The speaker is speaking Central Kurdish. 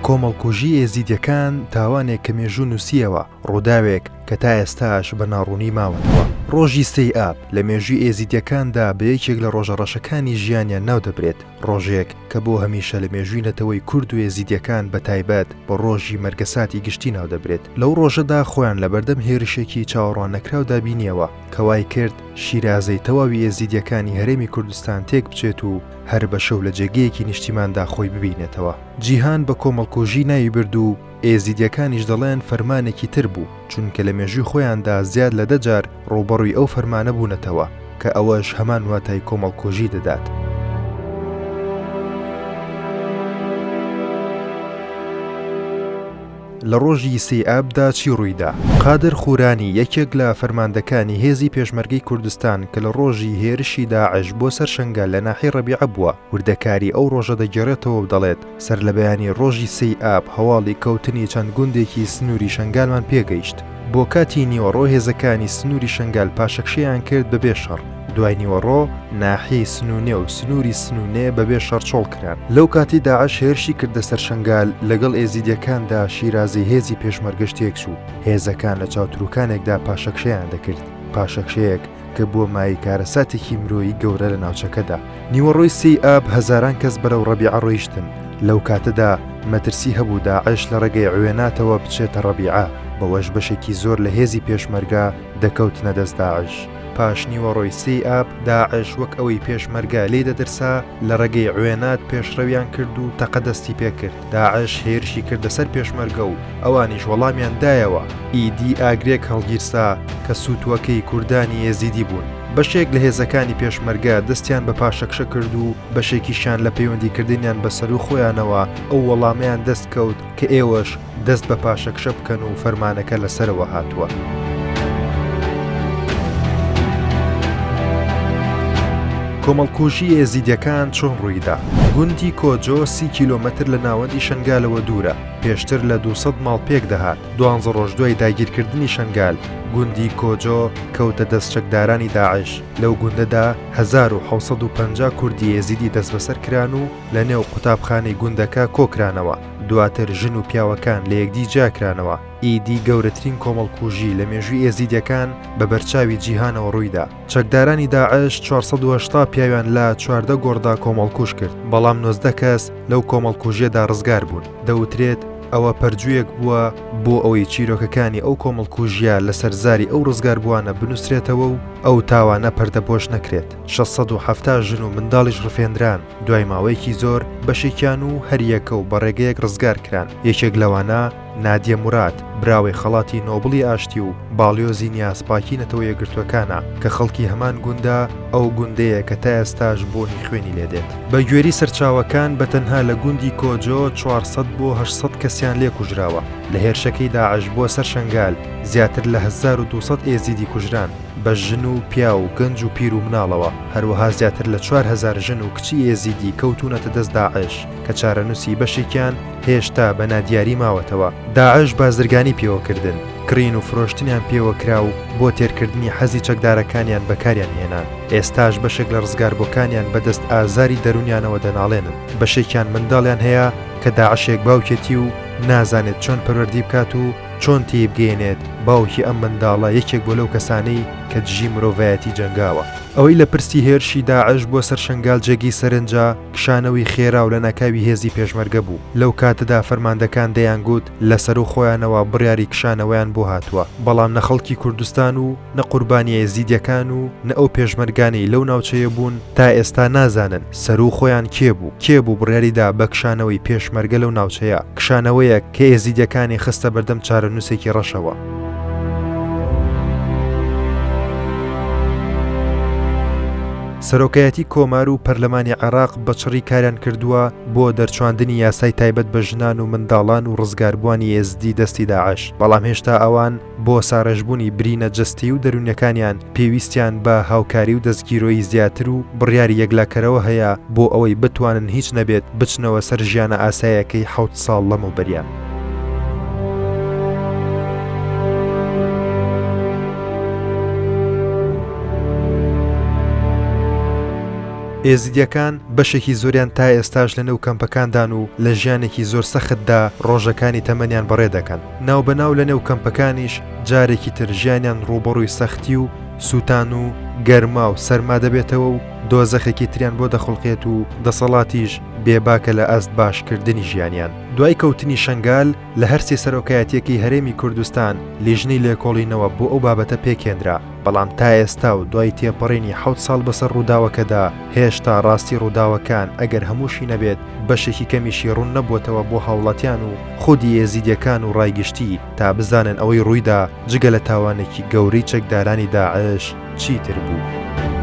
کۆمەڵکوژی ئێزیدیەکان تاوانێک کە مێژوو نووسیەوە ڕووداوێک کە تا ئێستاش بە ناڕوونی ماوەتەوە. ڕۆژی 3 ئاب لە مێژووی ئێزیدیەکاندا بە یەکێک لە ڕۆژەڕەشەکانی ژیانیان ناو دەبرێت، ڕۆژێک کە بۆ هەمیشە لە مێژووی نەتەوەی کورد و ئێزیدیەکان بە تایبەت بە ڕۆژی مەرگەساتی گشتی ناو دەبرێت. لەو ڕۆژەدا خۆیان لە بەردەم هێرشێکی چاوەڕوان نەکراودا بینیەوە کە وای کرد شیرازەی تەواوی ئێزیدیەکانی هەرێمی کوردستان تێک بچێت و هەر بە شەو لە جێگەیەکی نیشتیماندا خۆی ببینێتەوە. جیهان بە کۆمەڵکوژی ناوی برد و ئێزیدیەکانیش دەڵێن فەرمانێکی تر بوو، چونکە لە مێژووی خۆیاندا زیاد لە 10 جار ڕووبەڕووی ئەو فەرمانە بوونەتەوە کە ئەوەش هەمان واتای کۆمەڵکوژی دەدات. لە ڕۆژی 3 ئابدا چی ڕوویدا؟ قادر خورانی یەکێک لە فەرماندەکانی هێزی پێشمەرگەی کوردستان کە لە ڕۆژی هێرشی داعش بۆ سەر شەنگال لە ناحی ڕەبیعە بووە، وردەکاری ئەو ڕۆژە دەگێڕێتەوە و دەڵێت سەر لە بەیانی ڕۆژی 3 ئاب هەواڵی کەوتنی چەند گوندێکی سنووری شەنگالمان پێگەیشت. بۆ کاتی نیوەڕۆ هێزەکانی سنووری شەنگال پاشەکشەیان کرد بەبێ شەڕ. دوای نیوەڕۆ ناحی سنوونێ و سنووری سنوونێ بەبێ شەڕچۆڵ کران. لەو کاتی داعش هێرشی کردە سەر شەنگال لەگەڵ ئێزیدیەکاندا شیرازی هێزی پێشمەرگەشتێک چوو. هێزەکان لە چاوتروکانێکدا پاشەکشەیان دەکرد، پاشەکشەیەک کە بووە مای کارەساتێکی مرۆیی گەورە لە ناوچەکەدا. نیوەڕۆی 3 ئاب هەزاران کەس بەرەو ڕەبیعە ڕۆیشتن. لەو کاتەدا مەترسی هەبوو داعش لە ڕێگەی عوێناتەوە بچێتە ڕەبیعە، بەوەش بەشێکی زۆر لە هێزی پێشمەرگە دەکەوتنە دەست داعش. پاش نیوەڕۆی 3 ئاب داعش وەک ئەوەی پێشمەرگە لێ دەدرسا لە ڕێگەی عوێنات پێشڕەویان کرد و تەقەدەستی پێکرد. داعش هێرشی کردە سەر پێشمەرگە و ئەوانیش وەڵامیان دایەوە. ئیدی ئاگرێک هەڵگیرسا کە سووتوەکەی کوردانی ئێزیدی بوون. بەشێک لە هێزەکانی پێشمەرگە دەستیان بە پاشەکشە کرد و بەشێکیشان لە پەیوەندیکردنیان بەسەر و خۆیانەوە ئەو وەڵامیان دەست کەوت کە ئێوەش دەست بە پاشەکشە بکەن و فەرمانەکە لەسەرەوە هاتووە. کۆمەڵکوژی ئێزیدیەکان چۆن ڕوویدا؟ گوندی کۆجۆ 30 کیلۆمەتر لە ناوەندی شەنگالەوە دوورە، پێشتر لە 200 ماڵ پێک دەهات. 12 ڕۆژ دوای داگیرکردنی شەنگال گوندی کۆجۆ کەوتە دەست چەکدارانی داعش. لەو گوندەدا 1750 کوردی ئێزیدی دەست بەسەر کران و لە نێو قوتابخانەی گوندەکە کۆکرانەوە. دواتر ژن و پیاوەکان لە یەکدی جاکرانەوە. ئیدی گەورەترین کۆمەڵکوژی لە مێژووی ئێزیدیەکان بە بەرچاوی جیهانەوە ڕوویدا. چەکدارانی داعش 480 پیاویان لە 14 گۆڕدا کۆمەڵکوژ کرد، بەڵام 19 کەس لەو کۆمەڵکوژیەدا ڕزگار بوون. دەوترێت ئەوە پەرجوویەک بووە بۆ ئەوەی چیرۆکەکانی ئەو کۆمەڵکوژیە لە سەرزاری ئەو ڕزگار بووانە بنووسرێتەوە و ئەو تاوانە پەردەپۆش نەکرێت. 670 ژن و منداڵیش ڕفێنران. دوای ماوەیەکی زۆر بەشێکیان و هەریەکە و بە ڕێگەیەک ڕزگار کران. یەکێک لەوانە نادیە موراد، براوی خەڵاتی نۆبڵی ئاشتی و باڵیۆزی نیازپاکی نەتەوە یەکگرتوەکانە کە خەڵکی هەمان گوندە ئەو گوندەیە کە تا ئێستاش بۆنی خوێنی لێدێت. بە گوێری سەرچاوەکان بەتەنها لە گوندی کۆجۆ 400 بۆ 800 کەسیان لێ کوژراوە. لە هێرشەکەی داعش بۆ سەر شەنگال زیاتر لە 1200 ئێزیدی کوژران، بە ژن و پیا و گەنج و پیر و مناڵەوە. هەروەها زیاتر لە 4000 ژن و کچی ئێزیدی کەوتونەتە دەست داعش کە چارەنووسی بەشێکیان هێشتا بە نادیاری ماوەتەوە. داعش بازرگانی پێوەکردن، کڕین و فرۆشتنیان پێوە کرا و بۆ تێرکردنی حەزی چەکدارەکانیان بەکاریان هێنان. ئێستاش بەشێک لە ڕزگاربووەکانیان بەدەست ئازاری دەرونیانەوە دەناڵێنن. بەشێکیان منداڵیان هەیە کە داعشێک باوکێتی و نازانێت چۆن پەروەردی بکات و چۆن تێبگەێنێت باوکی ئەم منداڵە یەکێک بۆ لەو کەسانەی کە دژی مرۆڤایەتی جەنگاوە. ئەوەی لە پرسی هێرشی داعش بۆ سەر شەنگال جێگی سەرنجە کشانەوەی خێرا و لە ناکاوی هێزی پێشمەرگە بوو. لەو کاتەدا فەرماندەکان دەیانگوت لەسەر و خۆیانەوە بڕیاری کشانەوەیان بۆ هاتووە، بەڵام نە خەڵکی کوردستان و نە قوربانی ئێزیدیەکان و نە ئەو پێشمەرگانەی لەو ناوچەیە بوون تا ئێستا نازانن سەر و خۆیان کێ بوو بڕیاریدا بە کشانەوەی پێشمەرگە لەو ناوچەیە، کشانەوەیە کە ئێزیدیەکانی خستە بەردەم چارەنووسێکی ڕەشەوە. سەرۆکایەتی کۆمار و پەرلەمانی عێراق بەچڕی کاریان کردووە بۆ دەرچواندنی یاسای تایبەت بە ژنان و منداڵان و ڕزگاربووانی ئێزدی دەستی داعش، بەڵام هێشتا ئەوان بۆ سارەژبوونی برینە جەستی و دەرونیەکانیان پێویستیان بە هاوکاری و دەستگیرۆی زیاتر و بڕیاری یەکلاکەرەوە هەیە بۆ ئەوەی بتوانن هیچ نەبێت بچنەوە سەر ژیانە ئاسایەکەی 7 ساڵ لەمەوبەریان. ئێزیدیەکان بەشێکی زۆریان تا ئێستاش لە نێو کەمپەکاندان و لە ژیانێکی زۆر سەختدا ڕۆژەکانی تەمەنیان بەڕێ دەکەن. ناوبەناو لە نێو کەمپەکانیش جارێکی تر ژیانیان ڕوبەڕووی سەختی و سووتان و گەرما و سەرما دەبێتەوە و دۆزەخێکی تریان بۆ دەخڵقێت و دەسەڵاتیش بێباکە لە ئەست باشکردنی ژیانیان. دوای کەوتنی شنگال لە هەرسێ سەرۆکایەتیەکەی هەرێمی کوردستان لیژنەی لێکۆڵینەوە بۆ ئەو بابەتە پێکێنرا، بەڵام تا ئێستا و دوای تێپەڕێنی 7 ساڵ بەسەر ڕووداوەکەدا هێشتا ڕاستی ڕووداوەکان ئەگەر هەمووشی نەبێت بەشێکی کەمیشی ڕوون نەبووتەوە بۆ هاوڵاتیان و خودی ئێزیدیەکان و ڕایگشتی تا بزانن ئەوەی ڕوویدا جگە لە تاوانێکی گەورەی چەکدارانی داعش چیتر بوو.